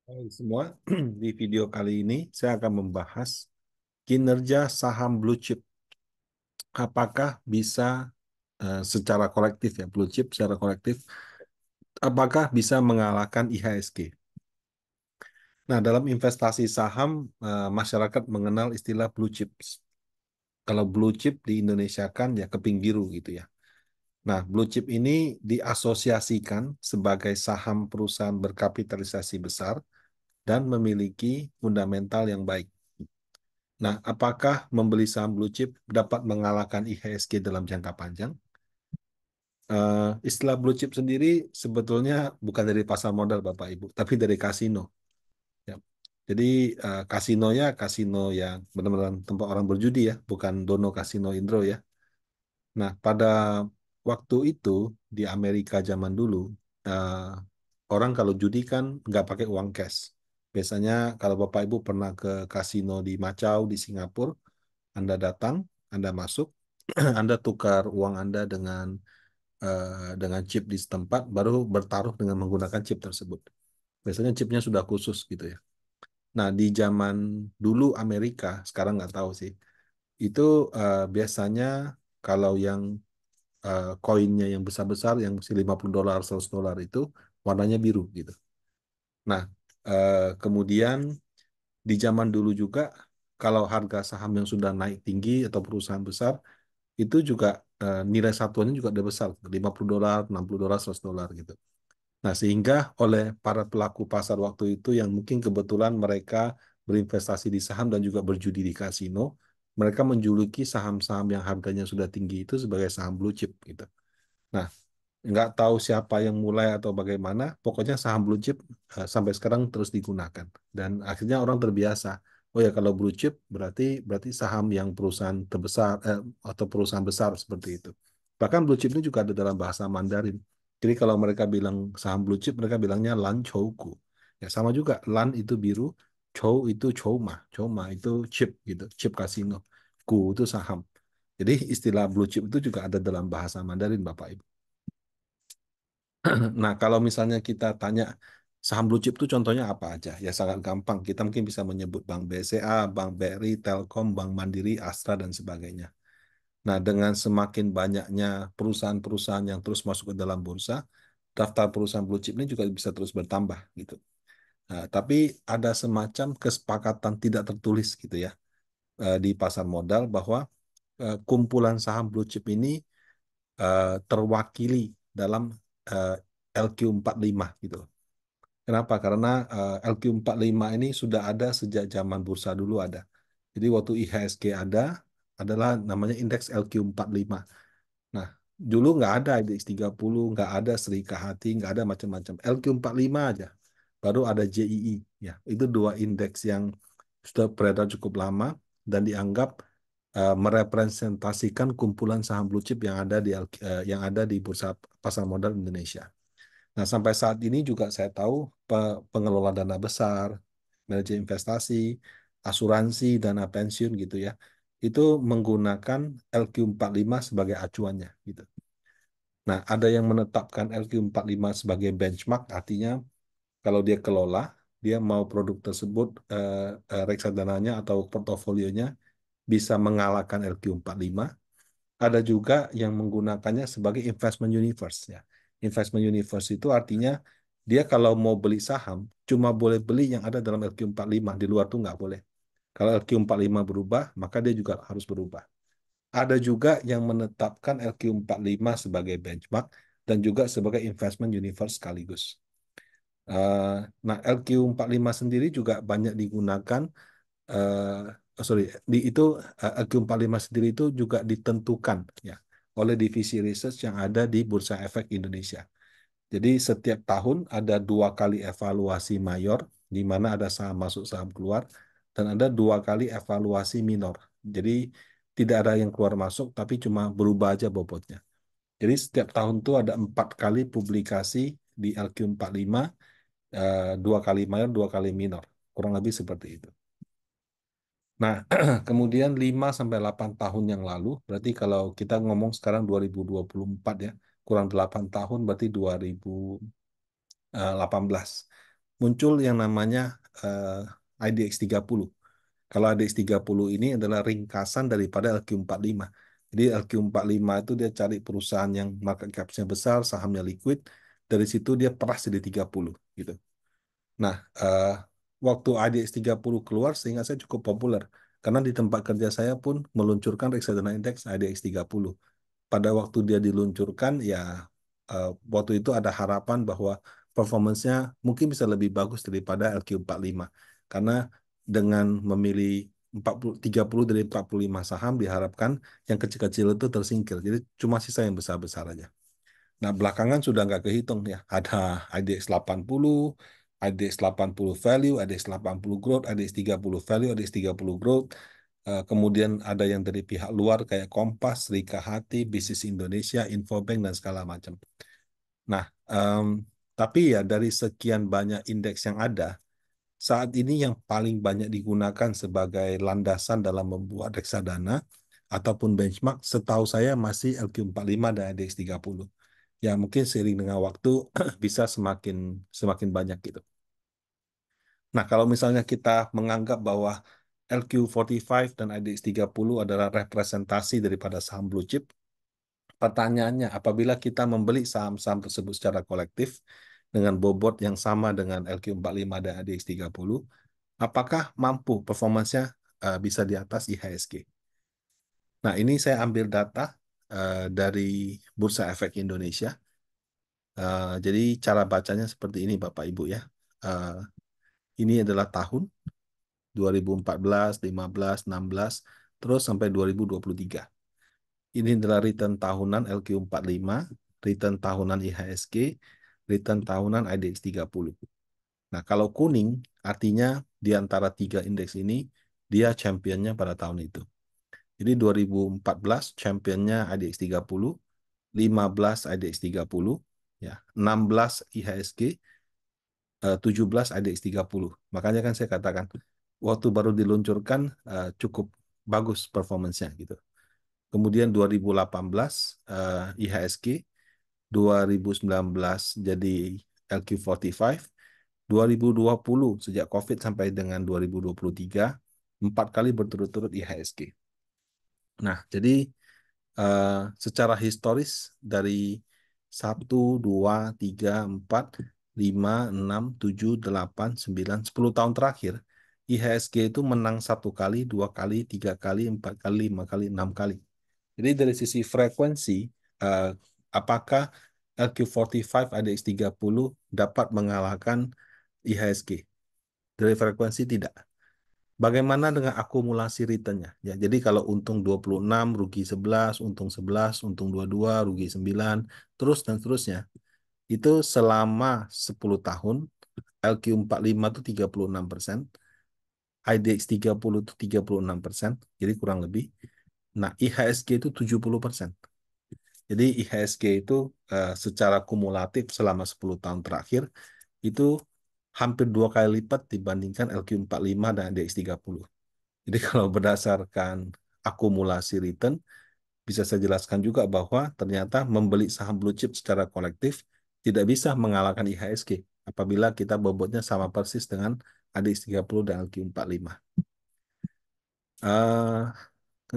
Hai semua, di video kali ini saya akan membahas kinerja saham blue chip. Apakah bisa secara kolektif ya, blue chip secara kolektif, apakah bisa mengalahkan IHSG? Nah, dalam investasi saham, masyarakat mengenal istilah blue chips. Kalau blue chip di Indonesia kan ya keping biru gitu ya. Nah, blue chip ini diasosiasikan sebagai saham perusahaan berkapitalisasi besar dan memiliki fundamental yang baik. Nah, apakah membeli saham blue chip dapat mengalahkan IHSG dalam jangka panjang? Istilah blue chip sendiri sebetulnya bukan dari pasar modal, Bapak Ibu, tapi dari kasino. Ya. Jadi kasinonya kasino yang benar-benar tempat orang berjudi ya, bukan Dono Kasino Indro ya. Nah, pada waktu itu di Amerika zaman dulu, eh, orang kalau judi kan nggak pakai uang cash. Biasanya kalau Bapak Ibu pernah ke kasino di Macau di Singapura, Anda datang, Anda masuk, Anda tukar uang Anda dengan chip di setempat, baru bertaruh dengan menggunakan chip tersebut. Biasanya chipnya sudah khusus gitu ya. Nah, di zaman dulu Amerika, sekarang nggak tahu sih, itu biasanya kalau yang koinnya yang besar-besar, yang mesti $50, $100 itu warnanya biru gitu. Nah, kemudian di zaman dulu juga, kalau harga saham yang sudah naik tinggi atau perusahaan besar, itu juga nilai satuannya juga udah besar, $50, $60, $100 gitu. Nah, sehingga oleh para pelaku pasar waktu itu yang mungkin kebetulan mereka berinvestasi di saham dan juga berjudi di kasino, mereka menjuluki saham-saham yang harganya sudah tinggi itu sebagai saham blue chip gitu. Nah, nggak tahu siapa yang mulai atau bagaimana, pokoknya saham blue chip sampai sekarang terus digunakan. Dan akhirnya orang terbiasa. Oh ya, kalau blue chip berarti berarti saham yang perusahaan terbesar atau perusahaan besar seperti itu. Bahkan blue chip ini juga ada dalam bahasa Mandarin. Jadi kalau mereka bilang saham blue chip, mereka bilangnya Lan Chou Ku. Ya sama juga, Lan itu biru, Chou itu Chouma, Chouma itu chip gitu, chip kasino. Ku itu saham. Jadi istilah blue chip itu juga ada dalam bahasa Mandarin, Bapak Ibu. Nah, kalau misalnya kita tanya saham blue chip itu contohnya apa aja? Ya sangat gampang. Kita mungkin bisa menyebut Bank BCA, Bank BRI, Telkom, Bank Mandiri, Astra, dan sebagainya. Nah, dengan semakin banyaknya perusahaan-perusahaan yang terus masuk ke dalam bursa, daftar perusahaan blue chip ini juga bisa terus bertambah gitu. Nah, tapi ada semacam kesepakatan tidak tertulis gitu ya di pasar modal bahwa kumpulan saham blue chip ini terwakili dalam eh, LQ45 gitu. Kenapa? Karena LQ45 ini sudah ada sejak zaman bursa dulu ada. Jadi waktu IHSG ada, adalah namanya indeks LQ45. Nah, dulu nggak ada indeks 30, nggak ada Sri Kahati, nggak ada macam-macam. LQ45 aja. Baru ada JII. Ya, itu dua indeks yang sudah beredar cukup lama dan dianggap merepresentasikan kumpulan saham blue chip yang ada yang ada di bursa pasar modal Indonesia. Nah, sampai saat ini juga saya tahu pengelola dana besar, manajer investasi, asuransi, dana pensiun gitu ya, itu menggunakan LQ45 sebagai acuannya gitu. Nah, ada yang menetapkan LQ45 sebagai benchmark, artinya kalau dia kelola, dia mau produk tersebut reksadananya atau portofolionya bisa mengalahkan LQ45. Ada juga yang menggunakannya sebagai investment universe ya. Investment universe itu artinya dia kalau mau beli saham cuma boleh beli yang ada dalam LQ45, di luar tuh nggak boleh. Kalau LQ45 berubah, maka dia juga harus berubah. Ada juga yang menetapkan LQ45 sebagai benchmark dan juga sebagai investment universe sekaligus. Eh, nah, LQ45 sendiri juga banyak digunakan sorry, itu LQ45 sendiri itu juga ditentukan ya oleh divisi research yang ada di Bursa Efek Indonesia. Jadi setiap tahun ada dua kali evaluasi mayor, di mana ada saham masuk saham keluar, dan ada dua kali evaluasi minor. Jadi tidak ada yang keluar masuk, tapi cuma berubah aja bobotnya. Jadi setiap tahun tuh ada 4 kali publikasi di LQ45, dua kali mayor, dua kali minor. Kurang lebih seperti itu. Nah, kemudian 5 sampai 8 tahun yang lalu, berarti kalau kita ngomong sekarang 2024 ya, kurang 8 tahun berarti 2018. muncul yang namanya IDX 30. Kalau IDX 30 ini adalah ringkasan daripada LQ45. Jadi LQ45 itu dia cari perusahaan yang market cap-nya besar, sahamnya liquid, dari situ dia peras jadi 30 gitu. Nah, waktu IDX 30 keluar sehingga saya cukup populer karena di tempat kerja saya pun meluncurkan reksadana indeks IDX 30. Pada waktu dia diluncurkan ya waktu itu ada harapan bahwa performance-nya mungkin bisa lebih bagus daripada LQ45 karena dengan memilih 40 30 dari 45 saham diharapkan yang kecil-kecil itu tersingkir. Jadi cuma sisa yang besar-besar aja. Nah, belakangan sudah nggak kehitung ya. Ada IDX 80, IDX 80 value, IDX 80 growth, IDX 30 value, IDX 30 growth. Kemudian ada yang dari pihak luar kayak Kompas, Rika Hati, Bisnis Indonesia, Infobank, dan segala macam. Nah, tapi ya dari sekian banyak indeks yang ada, saat ini yang paling banyak digunakan sebagai landasan dalam membuat reksadana ataupun benchmark, setahu saya masih LQ45 dan IDX 30. Ya mungkin seiring dengan waktu bisa semakin semakin banyak gitu. Nah, kalau misalnya kita menganggap bahwa LQ45 dan IDX 30 adalah representasi daripada saham blue chip, pertanyaannya apabila kita membeli saham-saham tersebut secara kolektif dengan bobot yang sama dengan LQ45 dan IDX 30, apakah mampu performansnya bisa di atas IHSG? Nah, ini saya ambil data dari Bursa Efek Indonesia. Jadi cara bacanya seperti ini Bapak Ibu ya. Eh, ini adalah tahun 2014, 15, 16, terus sampai 2023. Ini adalah return tahunan LQ45, return tahunan IHSG, return tahunan IDX 30. Nah, kalau kuning artinya di antara tiga indeks ini dia championnya pada tahun itu. Jadi 2014 championnya IDX 30, 15 IDX 30, ya, 16 IHSG, 17 IDX 30. Makanya kan saya katakan waktu baru diluncurkan cukup bagus performance-nya gitu. Kemudian 2018 IHSG, 2019 jadi LQ45, 2020 sejak COVID sampai dengan 2023 empat kali berturut-turut IHSG. Nah, jadi eh, secara historis dari 1, 2, 3, 4, 5, 6, 7, 8, 9, 10 tahun terakhir, IHSG itu menang satu kali, dua kali, tiga kali, empat kali, lima kali, enam kali. Jadi dari sisi frekuensi, eh, apakah LQ45 IDX 30 dapat mengalahkan IHSG? Dari frekuensi tidak. Bagaimana dengan akumulasi return-nya? Ya, jadi kalau untung 26, rugi 11, untung 11, untung 22, rugi 9, terus dan seterusnya. Itu selama 10 tahun, LQ45 itu 36%, IDX 30 itu 36%, jadi kurang lebih. Nah, IHSG itu 70%. Jadi IHSG itu secara kumulatif selama 10 tahun terakhir, itu hampir dua kali lipat dibandingkan LQ45 dan IDX 30. Jadi kalau berdasarkan akumulasi return, bisa saya jelaskan juga bahwa ternyata membeli saham blue chip secara kolektif tidak bisa mengalahkan IHSG apabila kita bobotnya sama persis dengan ADX 30 dan LQ45. Eh,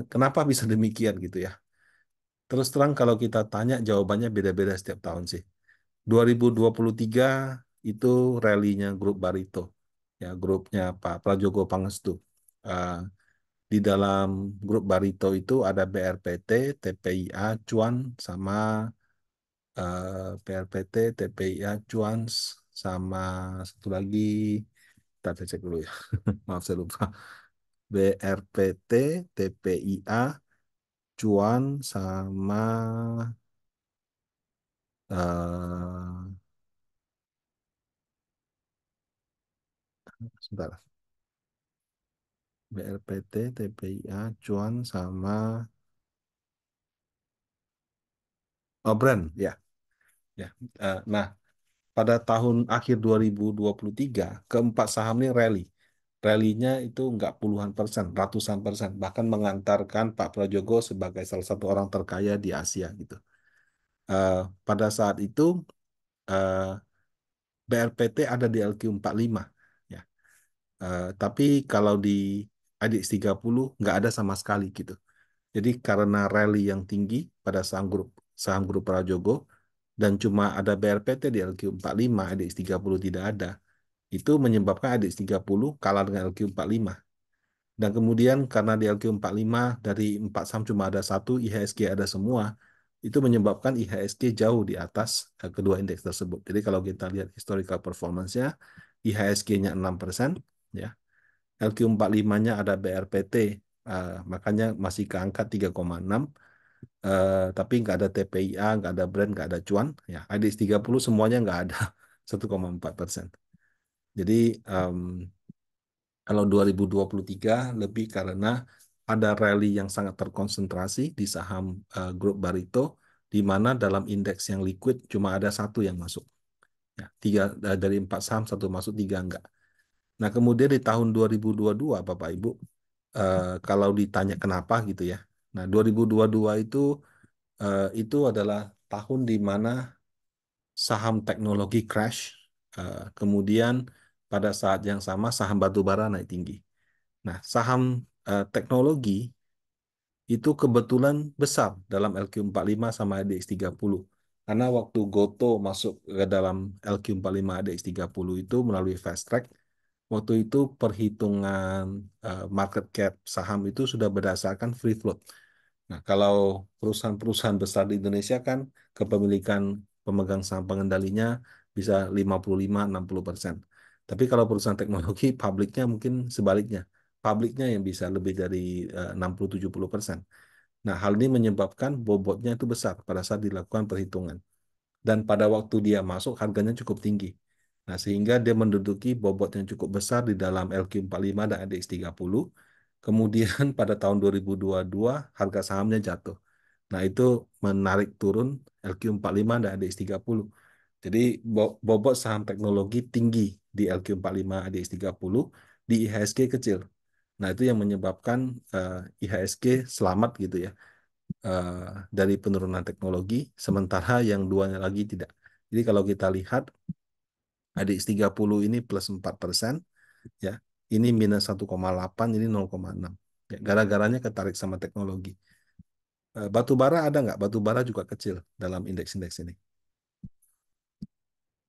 kenapa bisa demikian gitu ya? Terus terang kalau kita tanya jawabannya beda-beda setiap tahun sih. 2023 itu rally-nya grup Barito. Ya, grupnya Pak Prajogo Pangestu. Eh, Di dalam grup Barito itu ada BRPT, TPIA, Cuan, sama BRPT, TPIA, Cuan, sama satu lagi, kita cek dulu ya, maaf saya lupa. BRPT, TPIA, Cuan, sama eh sebentar, BRPT, TPIA, Cuan, sama Brand, ya, ya. Nah, pada tahun akhir 2023, keempat saham ini rally. Rally-nya itu nggak puluhan persen, ratusan persen. Bahkan mengantarkan Pak Prajogo sebagai salah satu orang terkaya di Asia gitu. Eh, Pada saat itu, eh, BRPT ada di LQ45 ya. Tapi kalau di ADX30 nggak ada sama sekali gitu. Jadi karena rally yang tinggi pada saham grup Prajogo dan cuma ada BRPT di LQ45, ADX30 tidak ada. Itu menyebabkan ADX30 kalah dengan LQ45. Dan kemudian karena di LQ45 dari 4 saham cuma ada satu, IHSG ada semua, itu menyebabkan IHSG jauh di atas kedua indeks tersebut. Jadi kalau kita lihat historical performance-nya, IHSG-nya 6%, ya. LQ45-nya ada BRPT, makanya masih ke angka 3,6, tapi nggak ada TPIA, nggak ada Brent, nggak ada Cuan. Ya, IDX30 semuanya nggak ada 1,4%. Jadi em, kalau 2023 lebih karena ada rally yang sangat terkonsentrasi di saham grup Barito, di mana dalam indeks yang liquid cuma ada satu yang masuk. Ya, tiga dari 4 saham satu masuk, tiga enggak. Nah, kemudian di tahun 2022, Bapak Ibu, kalau ditanya kenapa gitu ya. Nah, 2022 itu adalah tahun di mana saham teknologi crash, kemudian pada saat yang sama saham batubara naik tinggi. Nah, saham teknologi itu kebetulan besar dalam LQ45 sama ADX30. Karena waktu Goto masuk ke dalam LQ45 ADX30 itu melalui fast track, waktu itu perhitungan market cap saham itu sudah berdasarkan free float. Nah, kalau perusahaan-perusahaan besar di Indonesia kan kepemilikan pemegang saham pengendalinya bisa 55-60%. Tapi kalau perusahaan teknologi, publiknya mungkin sebaliknya. Publiknya yang bisa lebih dari 60-70%. Nah, hal ini menyebabkan bobotnya itu besar pada saat dilakukan perhitungan. Dan pada waktu dia masuk, harganya cukup tinggi. Nah, sehingga dia menduduki bobot yang cukup besar di dalam LQ45 dan ADX30. Kemudian pada tahun 2022, harga sahamnya jatuh. Nah, itu menarik turun LQ45 dan ADX30. Jadi, bobot saham teknologi tinggi di LQ45 ADX30, di IHSG kecil. Nah, itu yang menyebabkan IHSG selamat gitu ya, eh, dari penurunan teknologi, sementara yang duanya lagi tidak. Jadi kalau kita lihat ADX30 ini plus 4%, ya, ini minus 1,8, ini 0,6. Ya, gara-garanya ketarik sama teknologi. Batu bara ada nggak? Batu bara juga kecil dalam indeks-indeks ini.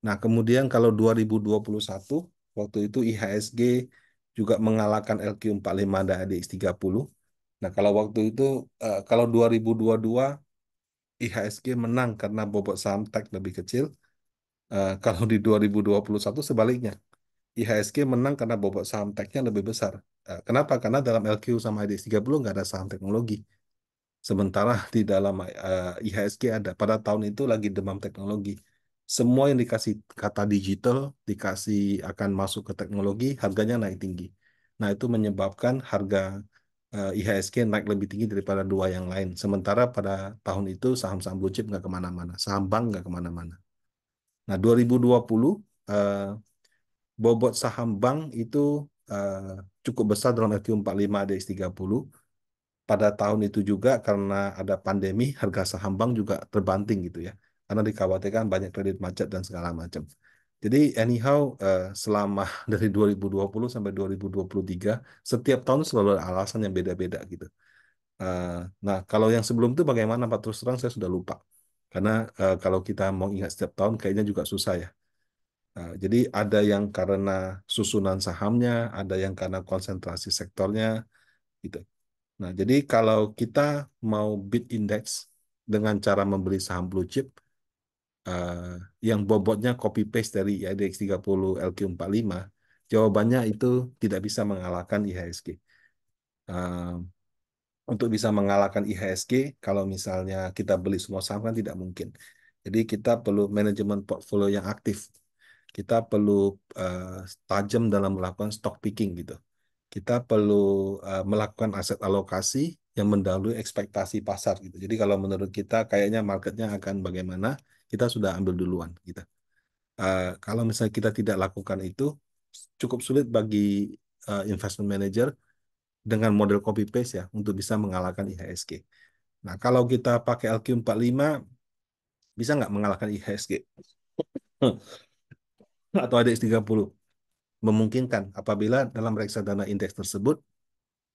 Nah, kemudian kalau 2021, waktu itu IHSG juga mengalahkan LQ45 dan ADX30. Nah, kalau waktu itu, kalau 2022, IHSG menang karena bobot saham tech lebih kecil. Kalau di 2021 sebaliknya, IHSG menang karena bobot saham tech-nya lebih besar. Kenapa? Karena dalam LQ sama IDX30 nggak ada saham teknologi. Sementara di dalam IHSG ada. Pada tahun itu lagi demam teknologi. Semua yang dikasih kata digital, dikasih akan masuk ke teknologi, harganya naik tinggi. Nah, itu menyebabkan harga IHSG naik lebih tinggi daripada dua yang lain. Sementara pada tahun itu saham-saham blue chip nggak kemana-mana. Saham bank nggak kemana-mana. Nah, 2020 eh, bobot saham bank itu eh, cukup besar dalam LQ45 DX30. Pada tahun itu juga karena ada pandemi, harga saham bank juga terbanting gitu ya. Karena dikhawatirkan banyak kredit macet dan segala macam. Jadi anyhow, selama dari 2020 sampai 2023, setiap tahun selalu ada alasan yang beda-beda gitu. Eh, nah, kalau yang sebelum itu bagaimana Pak? Terus terang saya sudah lupa. Karena kalau kita mau ingat setiap tahun kayaknya juga susah ya. Jadi ada yang karena susunan sahamnya, ada yang karena konsentrasi sektornya, gitu. Nah, jadi kalau kita mau beat index dengan cara membeli saham blue chip, eh, yang bobotnya copy paste dari IDX 30 LQ45, jawabannya itu tidak bisa mengalahkan IHSG. Eh, untuk bisa mengalahkan IHSG, kalau misalnya kita beli semua saham kan tidak mungkin. Jadi kita perlu manajemen portfolio yang aktif. Kita perlu tajam dalam melakukan stock picking gitu. Kita perlu melakukan aset alokasi yang mendahului ekspektasi pasar gitu. Jadi kalau menurut kita kayaknya marketnya akan bagaimana, kita sudah ambil duluan gitu. Kalau misalnya kita tidak lakukan itu, cukup sulit bagi investment manager dengan model copy paste ya untuk bisa mengalahkan IHSG. Nah, kalau kita pakai LQ45, bisa nggak mengalahkan IHSG? atau ADX 30 memungkinkan apabila dalam reksadana indeks tersebut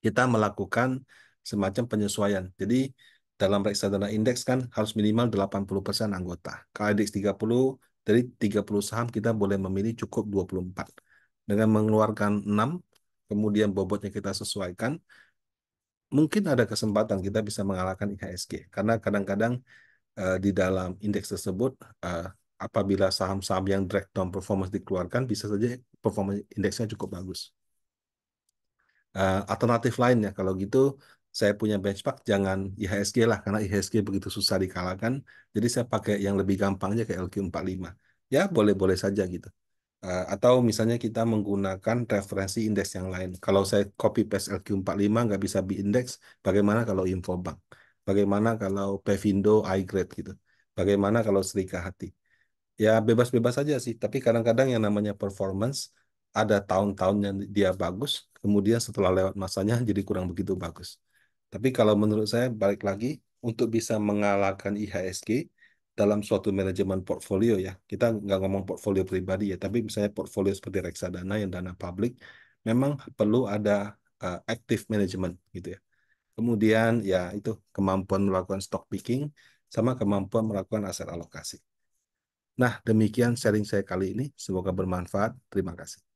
kita melakukan semacam penyesuaian. Jadi dalam reksadana indeks kan harus minimal 80% anggota. Kalau indeks 30, dari 30 saham kita boleh memilih cukup 24. Dengan mengeluarkan 6, kemudian bobotnya kita sesuaikan, mungkin ada kesempatan kita bisa mengalahkan IHSG. Karena kadang-kadang di dalam indeks tersebut, eh, apabila saham-saham yang drag down performance dikeluarkan, bisa saja performance indeksnya cukup bagus. Alternatif lainnya kalau gitu saya punya benchmark jangan IHSG lah karena IHSG begitu susah dikalahkan, jadi saya pakai yang lebih gampangnya kayak LQ45 ya, boleh-boleh saja gitu. Atau misalnya kita menggunakan referensi indeks yang lain, kalau saya copy paste LQ45 nggak bisa bi-indeks, bagaimana kalau Infobank, bagaimana kalau Pevindo iGrade gitu, bagaimana kalau Serika Hati. Ya bebas-bebas saja sih, tapi kadang-kadang yang namanya performance ada tahun-tahun yang dia bagus, kemudian setelah lewat masanya jadi kurang begitu bagus. Tapi kalau menurut saya balik lagi untuk bisa mengalahkan IHSG dalam suatu manajemen portfolio ya, kita nggak ngomong portfolio pribadi ya, tapi misalnya portfolio seperti reksadana yang dana publik, memang perlu ada active management gitu ya. Kemudian ya itu kemampuan melakukan stock picking sama kemampuan melakukan aset alokasi. Nah, demikian sharing saya kali ini. Semoga bermanfaat. Terima kasih.